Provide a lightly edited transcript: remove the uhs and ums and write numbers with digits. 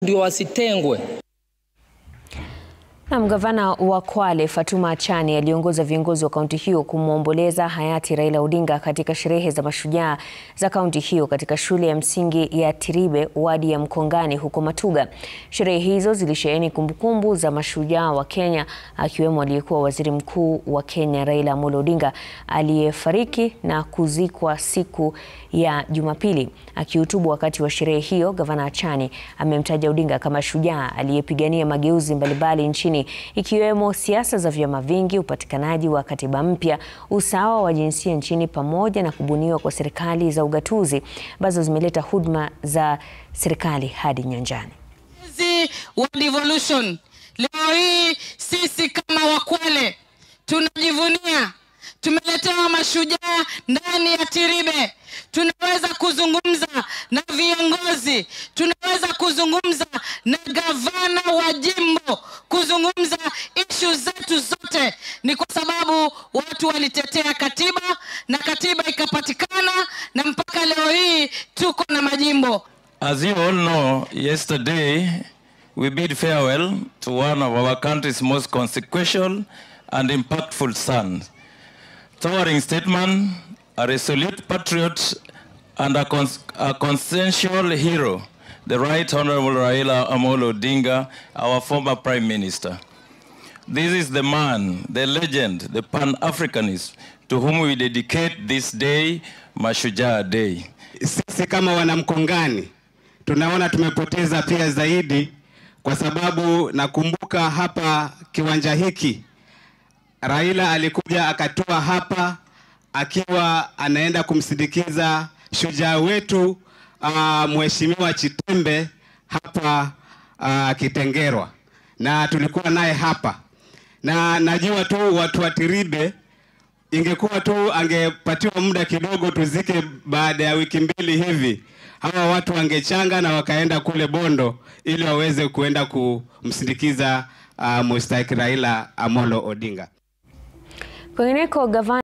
ndio wasitengwe. Na gavana wa Kwale Fatuma Achani aliongoza viongozi wa kaunti hiyo kumwomboleza hayati Raila Odinga katika sherehe za mashujaa za kaunti hiyo katika shule ya msingi ya Tiribe, wadi ya Mkongani huko Matuga. Sherehe hizo zilisheheni kumbukumbu za mashujaa wa Kenya, akiwemo aliyekuwa waziri mkuu wa Kenya Raila Amolo Odinga aliyefariki na kuzikwa siku ya Jumapili. Akihutubu wakati wa sherehe hiyo, gavana Achani amemtaja Odinga kama shujaa aliyepigania mageuzi mbalimbali nchini, ikiwemo siasa za vyama vingi, upatikanaji wa katiba mpya, usawa wa jinsia nchini, pamoja na kubuniwa kwa serikali za ugatuzi ambazo zimeleta huduma za serikali hadi nyanjani. World Evolution. Leo hii sisi kama Wakwale tunajivunia tumeletewa mashujaa ndani ya Tiribe. Tunaweza kuzungumza na viongozi, tunaweza kuzungumza na gavana wa jimbo, kuzungumza issue zetu zote. Ni kwa sababu watu walitetea katiba na katiba ikapatikana, na mpaka leo hii tuko na majimbo. As you all know, yesterday we bid farewell to one of our country's most consequential and impactful sons. Towering statesman, a resolute patriot, and a consensual hero, the Right Honorable Raila Amolo Odinga, our former Prime Minister. This is the man, the legend, the Pan-Africanist, to whom we dedicate this day, Mashujaa Day. Sisi kama wanamkongani, tunaona tumepoteza pia zaidi, kwa sababu nakumbuka hapa kiwanja hiki, Raila alikuja akatua hapa akiwa anaenda kumsindikiza shujaa wetu Mheshimiwa Chitembe hapa Kitengerwa, na tulikuwa naye hapa, na najua tu watu wa Tiribe, ingekuwa tu angepatiwa muda kidogo tuzike baada ya wiki mbili hivi, hawa watu wangechanga na wakaenda kule Bondo ili waweze kuenda kumsindikiza Mstahiki Raila Amolo Odinga. Kwingineko, gavana